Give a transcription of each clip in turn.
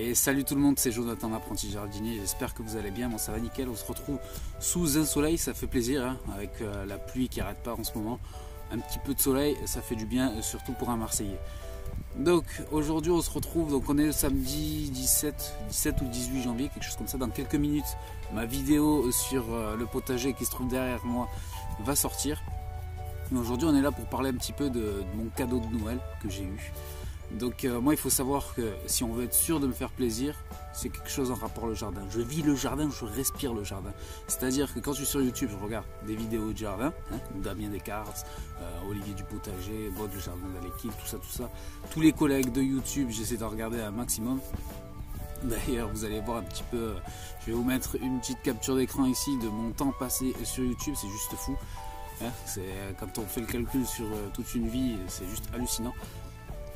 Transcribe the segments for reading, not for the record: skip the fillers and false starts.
Et salut tout le monde, c'est Jonathan l'apprenti jardinier, j'espère que vous allez bien, moi ça va nickel, on se retrouve sous un soleil, ça fait plaisir, hein, avec la pluie qui n'arrête pas en ce moment, un petit peu de soleil, ça fait du bien, surtout pour un Marseillais. Donc aujourd'hui on se retrouve, donc on est le samedi 17 ou 18 janvier, quelque chose comme ça, dans quelques minutes, ma vidéo sur le potager qui se trouve derrière moi va sortir. Mais aujourd'hui on est là pour parler un petit peu de mon cadeau de Noël que j'ai eu. Donc moi il faut savoir que si on veut être sûr de me faire plaisir, c'est quelque chose en rapport au jardin. Je vis le jardin, je respire le jardin. C'est-à-dire que quand je suis sur YouTube, je regarde des vidéos de jardin, hein, Damien Descartes, Olivier du Potager, Bod le jardin d'Alekil, tout ça. Tous les collègues de YouTube, j'essaie de regarder un maximum. D'ailleurs vous allez voir un petit peu, je vais vous mettre une petite capture d'écran ici de mon temps passé sur YouTube, c'est juste fou. Hein, quand on fait le calcul sur toute une vie, c'est juste hallucinant.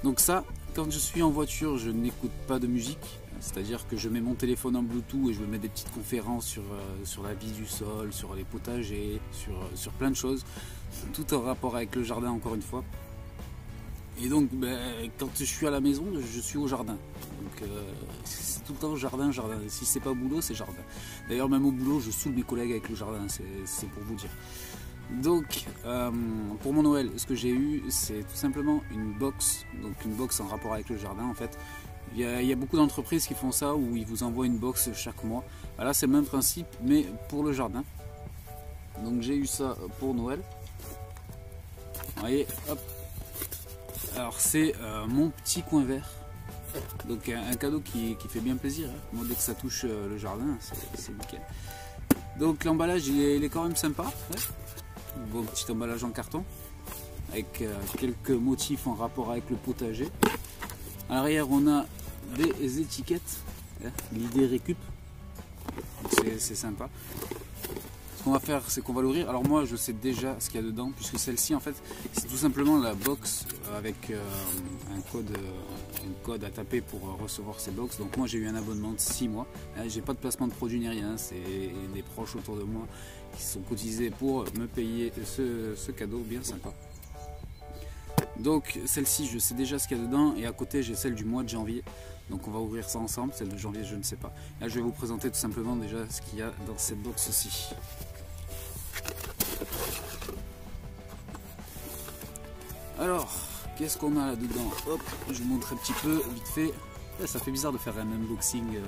Donc ça, quand je suis en voiture, je n'écoute pas de musique, c'est-à-dire que je mets mon téléphone en Bluetooth et je me mets des petites conférences sur la vie du sol, sur les potagers, sur plein de choses, tout en rapport avec le jardin encore une fois. Et donc quand je suis à la maison, je suis au jardin. Donc c'est tout le temps jardin. Si c'est pas boulot, c'est jardin. D'ailleurs même au boulot, je saoule mes collègues avec le jardin, c'est pour vous dire. Donc pour mon Noël, ce que j'ai eu, c'est tout simplement une box, donc une box en rapport avec le jardin en fait. Il y a beaucoup d'entreprises qui font ça, où ils vous envoient une box chaque mois. Là c'est le même principe, mais pour le jardin. Donc j'ai eu ça pour Noël. Vous voyez, hop. Alors c'est mon petit coin vert. Donc un cadeau qui fait bien plaisir, hein. Moi dès que ça touche le jardin, c'est nickel. Donc l'emballage il est quand même sympa, ouais. Bon petit emballage en carton avec quelques motifs en rapport avec le potager. À l'arrière on a des étiquettes, hein, l'idée récup, c'est sympa. Ce qu'on va faire, c'est qu'on va l'ouvrir. Alors moi je sais déjà ce qu'il y a dedans, puisque celle-ci en fait c'est tout simplement la box avec un code à taper pour recevoir ces box. Donc moi j'ai eu un abonnement de 6 mois, j'ai pas de placement de produit ni rien, c'est des proches autour de moi qui sont cotisés pour me payer ce cadeau bien sympa. Donc celle-ci je sais déjà ce qu'il y a dedans, et à côté j'ai celle du mois de janvier. Donc on va ouvrir ça ensemble, celle de janvier je ne sais pas. Là je vais vous présenter tout simplement déjà ce qu'il y a dans cette box-ci. Alors, qu'est-ce qu'on a là-dedans? Hop, je vous montre un petit peu, vite fait. Ça fait bizarre de faire un unboxing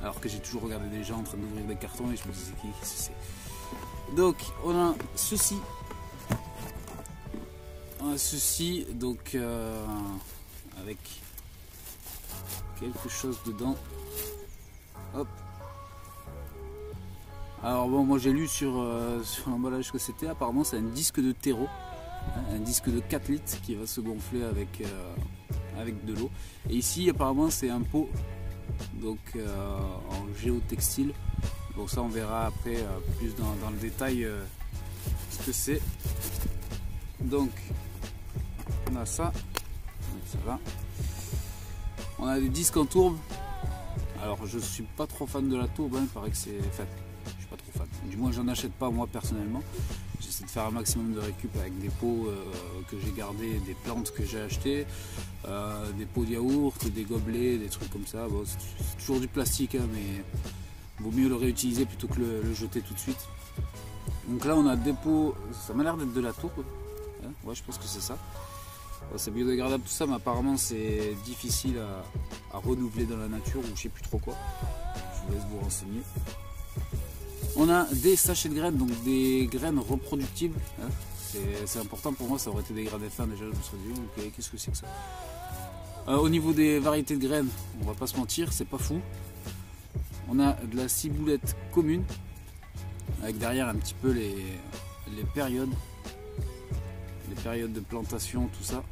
alors que j'ai toujours regardé des gens en train d'ouvrir des cartons et je me disais qu'est-ce que c'est. Donc, on a ceci. On a ceci, donc avec quelque chose dedans. Hop. Alors bon, moi j'ai lu sur l'emballage que c'était, apparemment c'est un disque de terreau. Un disque de 4 litres qui va se gonfler avec de l'eau. Et ici apparemment c'est un pot, donc en géotextile. Bon ça on verra après plus dans le détail ce que c'est. Donc on a ça, donc ça va. On a des disques en tourbe. Alors je suis pas trop fan de la tourbe, hein. Il paraît que c'est... Enfin, je suis pas trop fan. Du moins j'en achète pas moi personnellement. J'essaie de faire un maximum de récup avec des pots que j'ai gardés, des plantes que j'ai achetées, des pots de yaourt, des gobelets, des trucs comme ça. Bon, c'est toujours du plastique, hein, mais vaut mieux le réutiliser plutôt que le jeter tout de suite. Donc là on a des pots, ça m'a l'air d'être de la tourbe, hein, ouais je pense que c'est ça. Bon, c'est biodégradable tout ça, mais apparemment c'est difficile à renouveler dans la nature, ou je sais plus trop quoi. Je vous laisse vous renseigner. On a des sachets de graines, donc des graines reproductibles, hein. C'est important pour moi, ça aurait été des graines F1 déjà, je me serais dit ok, qu'est-ce que c'est que ça. Au niveau des variétés de graines, on va pas se mentir, c'est pas fou. On a de la ciboulette commune, avec derrière un petit peu les périodes de plantation, tout ça.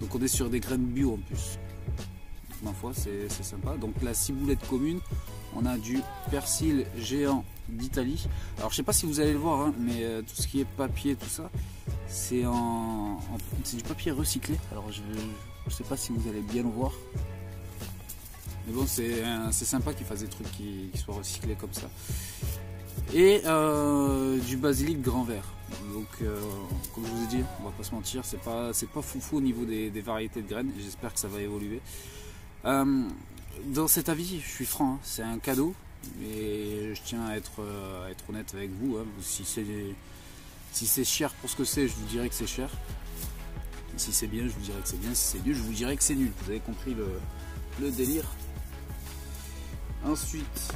Donc on est sur des graines bio en plus. Ma foi, c'est sympa. Donc la ciboulette commune, on a du persil géant d'Italie. Alors je sais pas si vous allez le voir, hein, mais tout ce qui est papier, tout ça, c'est du papier recyclé. Alors je sais pas si vous allez bien le voir, mais bon c'est sympa qu'ils fassent des trucs qui soient recyclés comme ça. Et du basilic grand vert. Donc comme je vous ai dit, on va pas se mentir, c'est pas foufou au niveau des variétés de graines. J'espère que ça va évoluer. Dans cet avis, je suis franc, hein, c'est un cadeau, et je tiens à être honnête avec vous. Hein. Si c'est cher pour ce que c'est, je vous dirais que c'est cher. Si c'est bien, je vous dirais que c'est bien. Si c'est nul, je vous dirais que c'est nul. Vous avez compris le délire. Ensuite,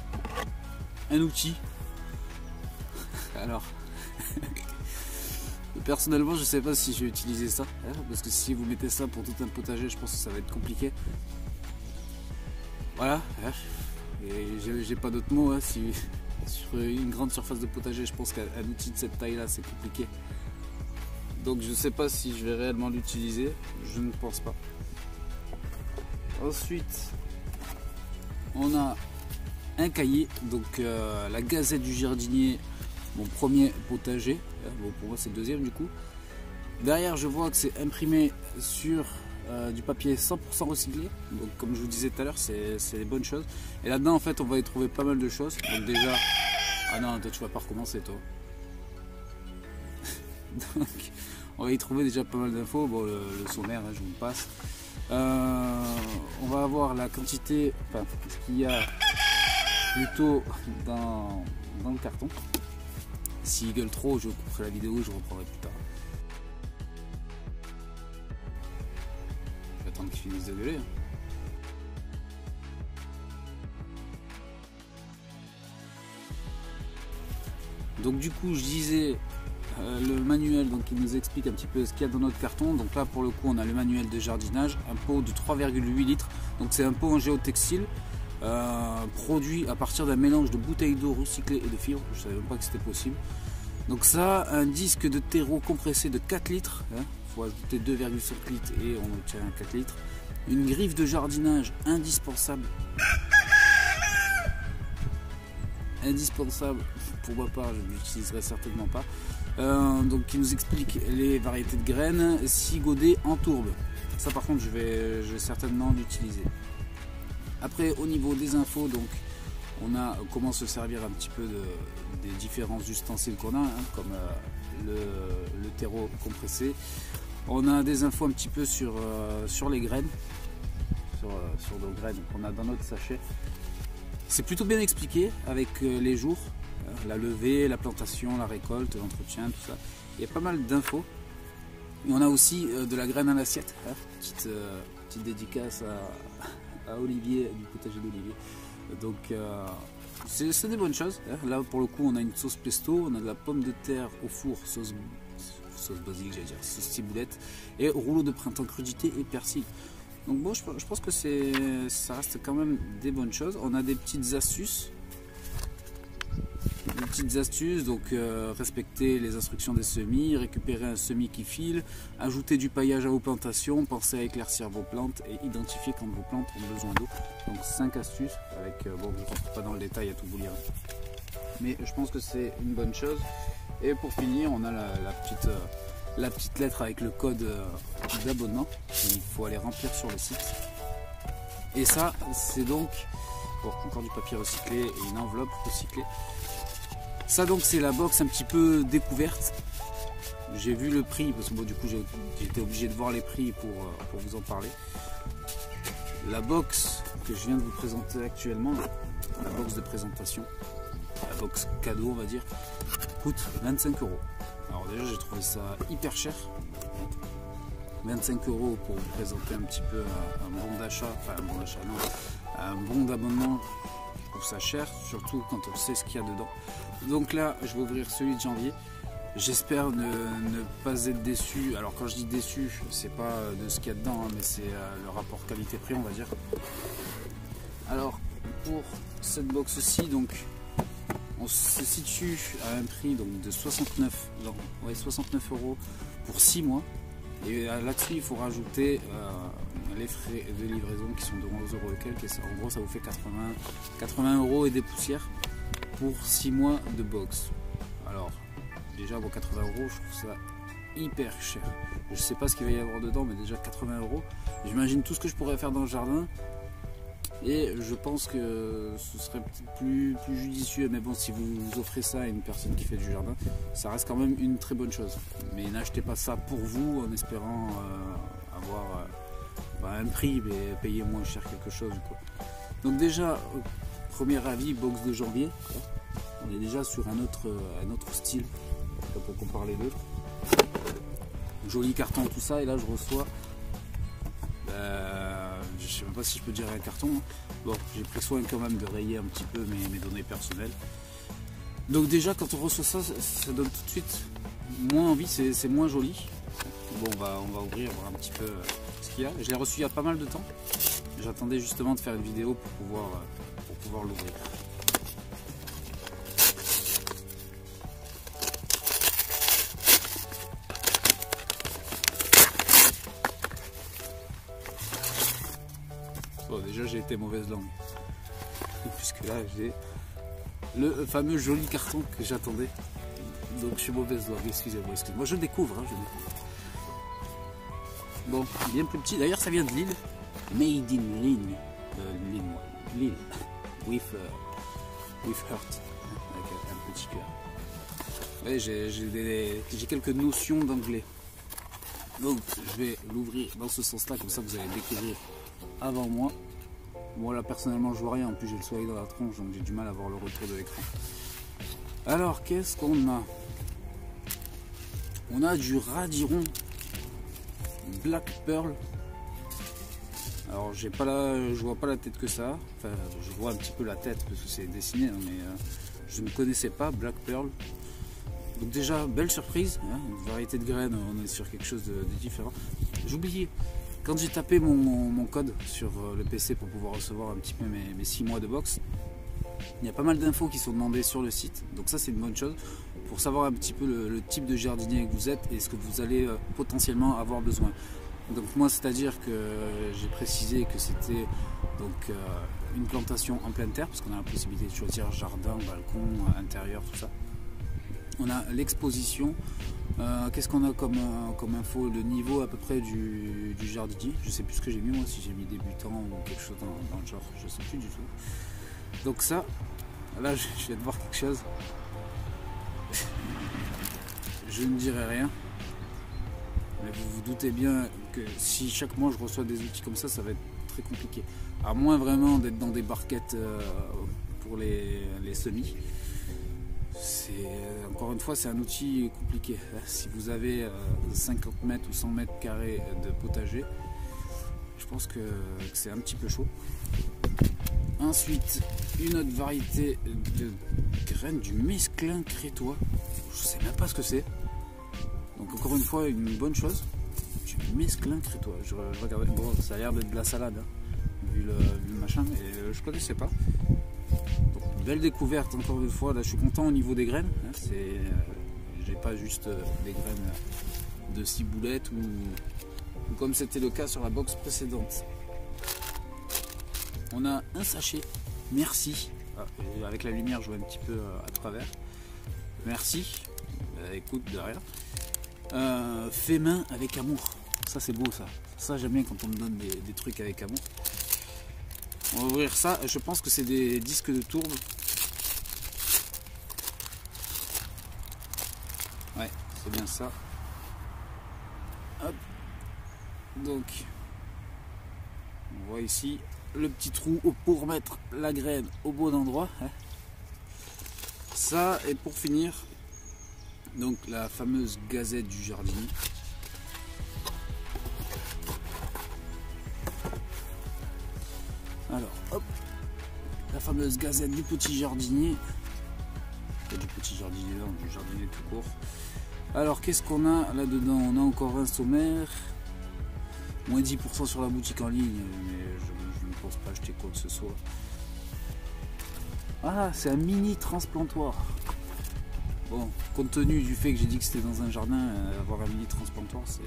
un outil. Alors, personnellement, je ne sais pas si je vais utiliser ça, hein, parce que si vous mettez ça pour tout un potager, je pense que ça va être compliqué. Voilà. Hein, et j'ai pas d'autres mots. Hein, si sur une grande surface de potager, je pense qu'un outil de cette taille-là, c'est compliqué. Donc, je ne sais pas si je vais réellement l'utiliser. Je ne pense pas. Ensuite, on a un cahier, donc la Gazette du jardinier, mon premier potager. Bon, pour moi c'est le deuxième du coup. Derrière je vois que c'est imprimé sur du papier 100% recyclé, donc comme je vous disais tout à l'heure, c'est des bonnes choses. Et là-dedans en fait on va y trouver pas mal de choses. Donc déjà, ah non, toi tu vas pas recommencer toi. Donc on va y trouver déjà pas mal d'infos. Bon, le sommaire, hein, je vous le passe. On va avoir la quantité, enfin ce qu'il y a plutôt dans le carton. S'il gueule trop, je couperai la vidéo et je reprendrai plus tard. Je vais attendre qu'il finisse de gueuler. Donc du coup, je disais le manuel, donc il nous explique un petit peu ce qu'il y a dans notre carton. Donc là, pour le coup, on a le manuel de jardinage, un pot de 3,8 litres. Donc c'est un pot en géotextile. Produit à partir d'un mélange de bouteilles d'eau recyclées et de fibres. Je ne savais même pas que c'était possible. Donc ça, un disque de terreau compressé de 4 litres, il faut ajouter 2,5 litres et on obtient 4 litres. Une griffe de jardinage indispensable. Indispensable pour ma part, je ne l'utiliserai certainement pas. Donc qui nous explique les variétés de graines, 6 godets en tourbe. Ça par contre je vais certainement l'utiliser. Après, au niveau des infos, donc on a comment se servir un petit peu des différents ustensiles qu'on a, hein, comme le terreau compressé. On a des infos un petit peu sur les graines, sur nos graines qu'on a dans notre sachet. C'est plutôt bien expliqué avec les jours, la levée, la plantation, la récolte, l'entretien, tout ça. Il y a pas mal d'infos. Et on a aussi de la graine à l'assiette, hein, petite dédicace à Olivier, du potager d'Olivier. Donc c'est des bonnes choses. Hein. Là pour le coup on a une sauce pesto, on a de la pomme de terre au four, sauce basique, j'allais dire, sauce ciboulette, et rouleau de printemps crudité et persil. Donc bon, je pense que ça reste quand même des bonnes choses. On a des petites astuces. Donc respecter les instructions des semis, récupérer un semis qui file, ajouter du paillage à vos plantations, penser à éclaircir vos plantes et identifier quand vos plantes ont besoin d'eau. Donc 5 astuces avec, bon je ne rentre pas dans le détail à tout vous lire, mais je pense que c'est une bonne chose. Et pour finir on a la petite lettre avec le code d'abonnement qu'il faut aller remplir sur le site. Et ça c'est donc, bon, encore du papier recyclé et une enveloppe recyclée. Ça donc c'est la box un petit peu découverte. J'ai vu le prix parce que bon, du coup j'ai été obligé de voir les prix pour vous en parler. La box que je viens de vous présenter actuellement, la box de présentation, la box cadeau on va dire, coûte 25 €. Alors déjà j'ai trouvé ça hyper cher. 25 € pour vous présenter un petit peu un bon d'achat, enfin un bon d'achat non, un bon d'abonnement. Je trouve ça cher, surtout quand on sait ce qu'il y a dedans. Donc là, je vais ouvrir celui de janvier. J'espère ne pas être déçu. Alors quand je dis déçu, c'est pas de ce qu'il y a dedans, hein, mais c'est le rapport qualité-prix, on va dire. Alors pour cette box-ci, donc on se situe à un prix donc, de 69 € pour 6 mois. Et là-dessus, il faut rajouter les frais de livraison qui sont de 11 € et quelques. En gros, ça vous fait 80 € et des poussières pour 6 mois de box. Alors, déjà, bon, 80 €, je trouve ça hyper cher. Je sais pas ce qu'il va y avoir dedans, mais déjà 80 €. J'imagine tout ce que je pourrais faire dans le jardin. Et je pense que ce serait peut-être plus judicieux, mais bon, si vous offrez ça à une personne qui fait du jardin, ça reste quand même une très bonne chose. Mais n'achetez pas ça pour vous en espérant avoir un prix, mais payer moins cher quelque chose, quoi. Donc déjà, premier avis, box de janvier, on est déjà sur un autre style, pour comparer les deux. Joli carton, tout ça, et là je reçois, je sais même pas si je peux dire un carton, hein. Bon, j'ai pris soin quand même de rayer un petit peu mes données personnelles. Donc déjà quand on reçoit ça, ça donne tout de suite moins envie, c'est moins joli. Bon, on va ouvrir, voir un petit peu ce qu'il y a. Je l'ai reçu il y a pas mal de temps. J'attendais justement de faire une vidéo pour pouvoir l'ouvrir. Bon, déjà j'ai été mauvaise langue. Puisque là j'ai le fameux joli carton que j'attendais. Donc je suis mauvaise langue, excusez-moi, je découvre, hein, je découvre. Bon, bien plus petit, d'ailleurs ça vient de Lille. Made in Lille. Lille. With heart. Avec un petit cœur. Ouais, j'ai quelques notions d'anglais. Donc je vais l'ouvrir dans ce sens-là, comme ça vous allez découvrir avant moi. Moi là personnellement je vois rien, en plus j'ai le soleil dans la tronche, donc j'ai du mal à voir le retour de l'écran. Alors qu'est-ce qu'on a? On a du Radiron Black Pearl. Alors je vois pas la tête que ça. Enfin je vois un petit peu la tête parce que c'est dessiné, hein, mais je ne connaissais pas Black Pearl. Donc déjà belle surprise, hein, une variété de graines, on est sur quelque chose de différent. J'ai oublié, quand j'ai tapé mon code sur le PC pour pouvoir recevoir un petit peu mes 6 mois de box, il y a pas mal d'infos qui sont demandées sur le site, donc ça c'est une bonne chose pour savoir un petit peu le type de jardinier que vous êtes et ce que vous allez potentiellement avoir besoin. Donc moi c'est à dire que j'ai précisé que c'était donc une plantation en pleine terre, parce qu'on a la possibilité de choisir jardin, balcon, intérieur, tout ça. On a l'exposition, qu'est-ce qu'on a comme info, le niveau à peu près du jardinier, je sais plus ce que j'ai mis moi, si j'ai mis débutant ou quelque chose dans le genre, je sais plus du tout. Donc ça, là je vais devoir quelque chose, je ne dirai rien, mais vous vous doutez bien que si chaque mois je reçois des outils comme ça, ça va être très compliqué, à moins vraiment d'être dans des barquettes pour les semis. Encore une fois, c'est un outil compliqué. Si vous avez 50 mètres ou 100 mètres carrés de potager, je pense que c'est un petit peu chaud. Ensuite, une autre variété de graines du mesclin crétois. Je sais même pas ce que c'est. Donc encore une fois, une bonne chose. Du mesclin crétois. Je regardais. Bon, ça a l'air d'être de la salade, hein, vu le machin, mais je connaissais pas. Belle découverte encore une fois, là je suis content au niveau des graines, hein, j'ai pas juste des graines de ciboulette ou comme c'était le cas sur la box précédente. On a un sachet, merci, avec la lumière je vois un petit peu à travers, merci, écoute de rien, fait main avec amour, ça c'est beau ça j'aime bien quand on me donne des trucs avec amour. On va ouvrir ça, je pense que c'est des disques de tourbe. Ouais, c'est bien ça. Hop. Donc, on voit ici le petit trou pour mettre la graine au bon endroit. Ça, et pour finir, donc la fameuse gazette du jardinier. Alors, hop, la fameuse gazette du petit jardinier. Pas du petit jardinier, non, du jardinier tout court. Alors, qu'est-ce qu'on a là-dedans? On a encore un sommaire. Moins 10% sur la boutique en ligne, mais je ne pense pas acheter quoi que ce soit. Ah, c'est un mini transplantoir. Bon, compte tenu du fait que j'ai dit que c'était dans un jardin, avoir un mini transplantoir, c'est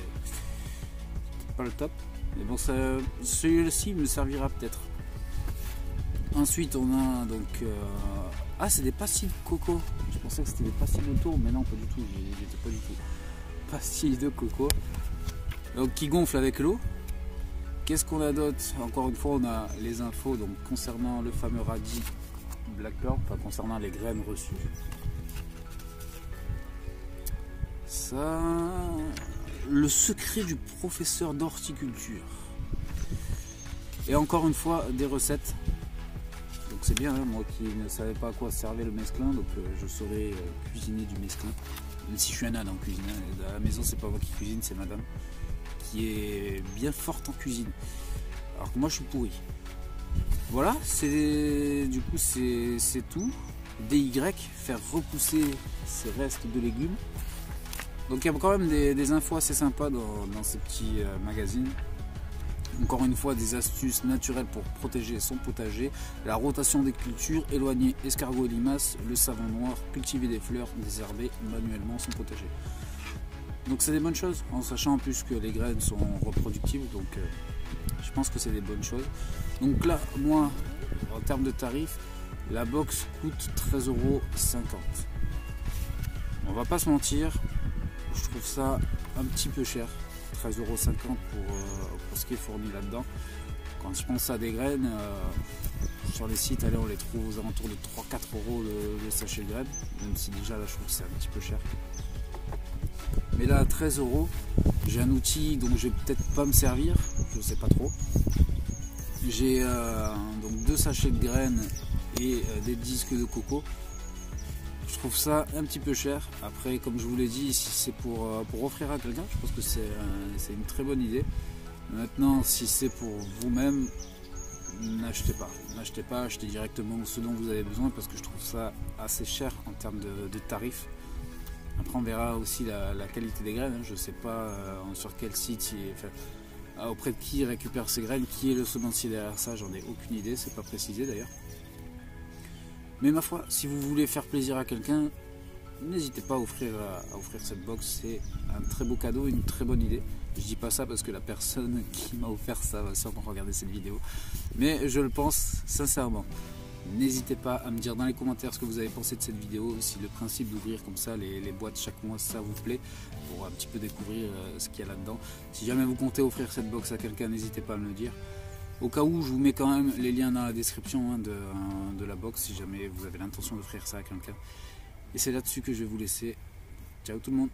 pas le top. Mais bon, celui-ci me servira peut-être. Ensuite, on a donc... Ah, c'est des pastilles de coco. Je pensais que c'était des pastilles de tourbe, mais non, pas du tout. J'y étais pas du tout. Pastilles de coco. Donc, qui gonflent avec l'eau. Qu'est-ce qu'on a d'autre? Encore une fois, on a les infos donc, concernant le fameux radis Black Pearl, enfin concernant les graines reçues. Ça... Le secret du professeur d'horticulture. Et encore une fois, des recettes. Donc c'est bien, hein, moi qui ne savais pas à quoi servait le mesclun, donc je saurais cuisiner du mesclin. Même si je suis un âne en cuisine, hein. À la maison c'est pas moi qui cuisine, c'est madame qui est bien forte en cuisine. Alors que moi je suis pourri. Voilà, du coup c'est tout. DY, faire repousser ces restes de légumes. Donc il y a quand même des infos assez sympas dans ces petits magazines. Encore une fois, des astuces naturelles pour protéger son potager, la rotation des cultures, éloigner escargots et limaces, le savon noir, cultiver des fleurs, désherber manuellement son potager. Donc c'est des bonnes choses, en sachant en plus que les graines sont reproductibles, donc je pense que c'est des bonnes choses. Donc là, moi, en termes de tarifs, la box coûte 13,50 €. On va pas se mentir, je trouve ça un petit peu cher. 13,50 € pour ce qui est fourni là-dedans. Quand je pense à des graines, sur les sites, allez, on les trouve aux alentours de 3-4 € le sachet de graines, même si déjà là je trouve que c'est un petit peu cher. Mais là à 13 €, j'ai un outil dont je vais peut-être pas me servir, je sais pas trop. J'ai donc 2 sachets de graines et des disques de coco. Je trouve ça un petit peu cher. Après, comme je vous l'ai dit, si c'est pour offrir à quelqu'un, je pense que c'est une très bonne idée. Maintenant, si c'est pour vous-même, n'achetez pas. N'achetez pas, achetez directement ce dont vous avez besoin parce que je trouve ça assez cher en termes de tarifs. Après, on verra aussi la qualité des graines. Je ne sais pas sur quel site, auprès de qui il récupère ces graines, qui est le semencier derrière ça, j'en ai aucune idée, c'est pas précisé d'ailleurs. Mais ma foi, si vous voulez faire plaisir à quelqu'un, n'hésitez pas à offrir cette box, c'est un très beau cadeau, une très bonne idée. Je dis pas ça parce que la personne qui m'a offert ça va sûrement regarder cette vidéo, mais je le pense sincèrement. N'hésitez pas à me dire dans les commentaires ce que vous avez pensé de cette vidéo, si le principe d'ouvrir comme ça les boîtes chaque mois ça vous plaît, pour un petit peu découvrir ce qu'il y a là-dedans. Si jamais vous comptez offrir cette box à quelqu'un, n'hésitez pas à me le dire. Au cas où, je vous mets quand même les liens dans la description de la box si jamais vous avez l'intention d'offrir ça à quelqu'un. Et c'est là-dessus que je vais vous laisser. Ciao tout le monde!